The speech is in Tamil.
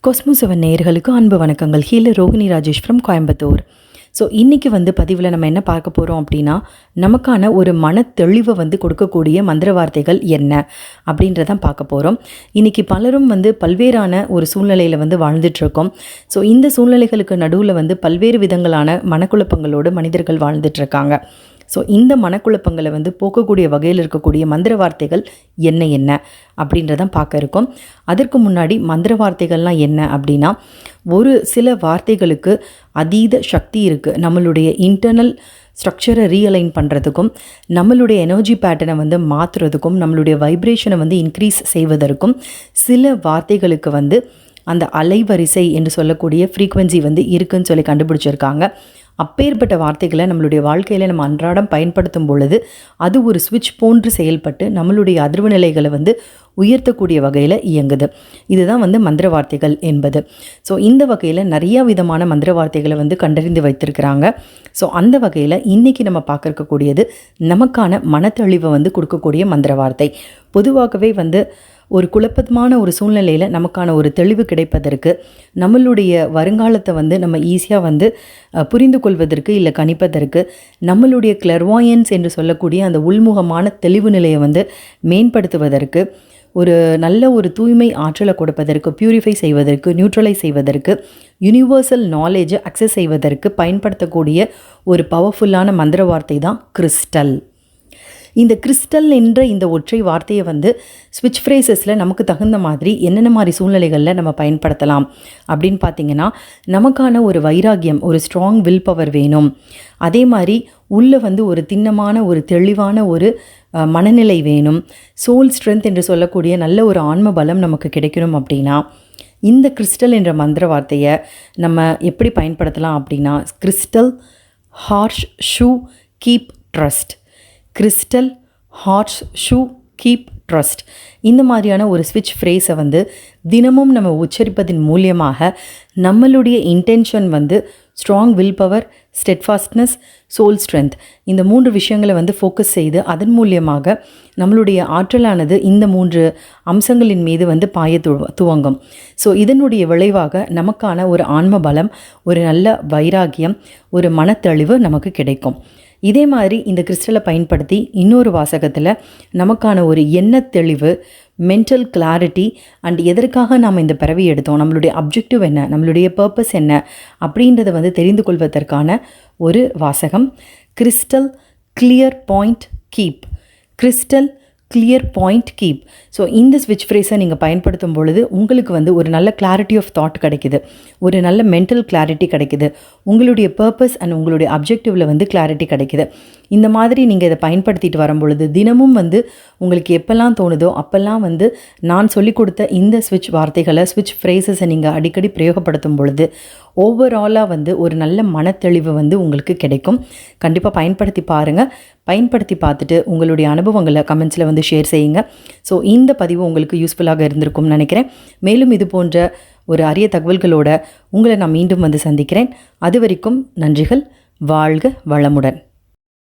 காஸ்மோ 7 நேயர்களுக்கு அன்பு வணக்கங்கள். Healer Rohini Rajesh from Coimbatore. So இன்றைக்கி பதிவில் நம்ம என்ன பார்க்க போகிறோம் அப்படின்னா, நமக்கான ஒரு மனத்தெளிவை கொடுக்கக்கூடிய மந்திர வார்த்தைகள் என்ன அப்படின்றதான் பார்க்க போகிறோம். இன்றைக்கி பலரும் பல்வேறான ஒரு சூழ்நிலையில் வாழ்ந்துட்டுருக்கோம். ஸோ இந்த சூழ்நிலைகளுக்கு நடுவில் பல்வேறு விதங்களான மனக்குழப்பங்களோடு மனிதர்கள் வாழ்ந்துட்டுருக்காங்க. ஸோ இந்த மனக்குழப்பங்களை போக்கக்கூடிய வகையில் இருக்கக்கூடிய மந்திர வார்த்தைகள் என்ன அப்படின்றதான் பார்க்க இருக்கோம். அதற்கு முன்னாடி மந்திர வார்த்தைகள்லாம் என்ன அப்படின்னா, ஒரு சில வார்த்தைகளுக்கு அதீத சக்தி இருக்குது. நம்மளுடைய இன்டர்னல் ஸ்ட்ரக்சரை ரீஅலைன் பண்ணுறதுக்கும், நம்மளுடைய எனர்ஜி பேட்டர்னை மாற்றுறதுக்கும், நம்மளுடைய வைப்ரேஷனை இன்க்ரீஸ் செய்வதற்கும் சில வார்த்தைகளுக்கு அந்த அலைவரிசை என்று சொல்லக்கூடிய ஃப்ரீக்வன்சி இருக்குன்னு சொல்லி கண்டுபிடிச்சிருக்காங்க. அப்பேற்பட்ட வார்த்தைகளை நம்மளுடைய வாழ்க்கையில் நம்ம அன்றாடம் பயன்படுத்தும் பொழுது அது ஒரு சுவிட்ச் போன்று செயல்பட்டு நம்மளுடைய அதிர்வு நிலைகளை உயர்த்தக்கூடிய வகையில் இயங்குது. இதுதான் மந்திர வார்த்தைகள் என்பது. ஸோ இந்த வகையில் நிறையா விதமான மந்திர வார்த்தைகளை கண்டறிந்து வைத்திருக்கிறாங்க. ஸோ அந்த வகையில் இன்றைக்கி நம்ம பார்க்கக்கூடியது நமக்கான மனத்தெளிவை கொடுக்கக்கூடிய மந்திர வார்த்தை. பொதுவாகவே ஒரு குழப்பமான ஒரு சூழ்நிலையில் நமக்கான ஒரு தெளிவு கிடைப்பதற்கு, நம்மளுடைய வருங்காலத்தை நம்ம ஈஸியாக புரிந்து கொள்வதற்கு இல்லை கணிப்பதற்கு, நம்மளுடைய கிளர்வாயன்ஸ் என்று சொல்லக்கூடிய அந்த உள்முகமான தெளிவு நிலையை மேம்படுத்துவதற்கு, ஒரு நல்ல ஒரு தூய்மை ஆற்றலை கொடுப்பதற்கு, பியூரிஃபை செய்வதற்கு, நியூட்ரலைஸ் செய்வதற்கு, யூனிவர்சல் நாலேஜை அக்சஸ் செய்வதற்கு பயன்படுத்தக்கூடிய ஒரு பவர்ஃபுல்லான மந்திர வார்த்தை தான் கிறிஸ்டல். இந்த கிறிஸ்டல் என்ற இந்த ஒற்றை வார்த்தையை ஸ்விட்ச் ஃப்ரேசஸில் நமக்கு தகுந்த மாதிரி என்னென்ன மாதிரி சூழ்நிலைகளில் நம்ம பயன்படுத்தலாம் அப்படின்னு பார்த்திங்கன்னா, நமக்கான ஒரு வைராகியம், ஒரு ஸ்ட்ராங் வில் பவர் வேணும். அதே மாதிரி உள்ளே ஒரு திண்ணமான ஒரு தெளிவான ஒரு மனநிலை வேணும். சோல் ஸ்ட்ரென்த் என்று சொல்லக்கூடிய நல்ல ஒரு ஆன்ம பலம் நமக்கு கிடைக்கணும் அப்படின்னா, இந்த கிறிஸ்டல் என்ற மந்திர வார்த்தையை நம்ம எப்படி பயன்படுத்தலாம் அப்படின்னா, crystal horseshoe keep trust, crystal horseshoe keep trust. இந்த மாதிரியான ஒரு ஸ்விட்ச் ஃப்ரேஸை தினமும் நம்ம உச்சரிப்பதன் மூலியமாக நம்மளுடைய intention strong willpower, steadfastness, soul strength, இந்த 3 விஷயங்களை ஃபோக்கஸ் செய்து அதன் மூலியமாக நம்மளுடைய ஆற்றலானது இந்த 3 அம்சங்களின் மீது பாய துவங்கும். ஸோ இதனுடைய விளைவாக நமக்கான ஒரு ஆன்ம பலம், ஒரு நல்ல வைராகியம், ஒரு மனத்தெளிவு நமக்கு கிடைக்கும். இதே மாதிரி இந்த கிறிஸ்டலை பயன்படுத்தி இன்னொரு வாசகத்தில் நமக்கான ஒரு எண்ண தெளிவு, மென்டல் கிளாரிட்டி அண்ட் எதற்காக நாம் இந்த பிறவி எடுத்தோம், நம்மளுடைய அப்ஜெக்டிவ் என்ன, நம்மளுடைய பர்பஸ் என்ன அப்படின்றத தெரிந்து கொள்வதற்கான ஒரு வாசகம். Crystal clear point keep, crystal clear point keep. So இந்த ஸ்விட்ச் ஃப்ரேஸை நீங்கள் பயன்படுத்தும் பொழுது உங்களுக்கு ஒரு நல்ல கிளாரிட்டி ஆஃப் தாட் கிடைக்குது, ஒரு நல்ல மென்டல் கிளாரிட்டி கிடைக்குது, உங்களுடைய பர்பஸ் அண்ட் உங்களுடைய அப்ஜெக்டிவில் கிளாரிட்டி கிடைக்குது. இந்த மாதிரி நீங்கள் இதை பயன்படுத்திட்டு வரும் பொழுது தினமும் உங்களுக்கு எப்போல்லாம் தோணுதோ அப்போல்லாம் நான் சொல்லிக் கொடுத்த இந்த ஸ்விட்ச் வார்த்தைகளை, ஸ்விட்ச் ஃப்ரேஸஸை நீங்கள் அடிக்கடி பிரயோகப்படுத்தும் பொழுது ஓவராலாக ஒரு நல்ல மனத்தெளிவு உங்களுக்கு கிடைக்கும். கண்டிப்பாக பயன்படுத்தி பாருங்கள். பயன்படுத்தி பார்த்துட்டு உங்களுடைய அனுபவங்களை கமெண்ட்ஸில் ஷேர் செய்யுங்க. ஸோ இந்த பதிவு உங்களுக்கு யூஸ்ஃபுல்லாக இருந்திருக்கும்னு நினைக்கிறேன். மேலும் இது போன்ற ஒரு அரிய தகவல்களோடு உங்களை நான் மீண்டும் சந்திக்கிறேன். அது வரைக்கும் நன்றிகள். வாழ்க வளமுடன்.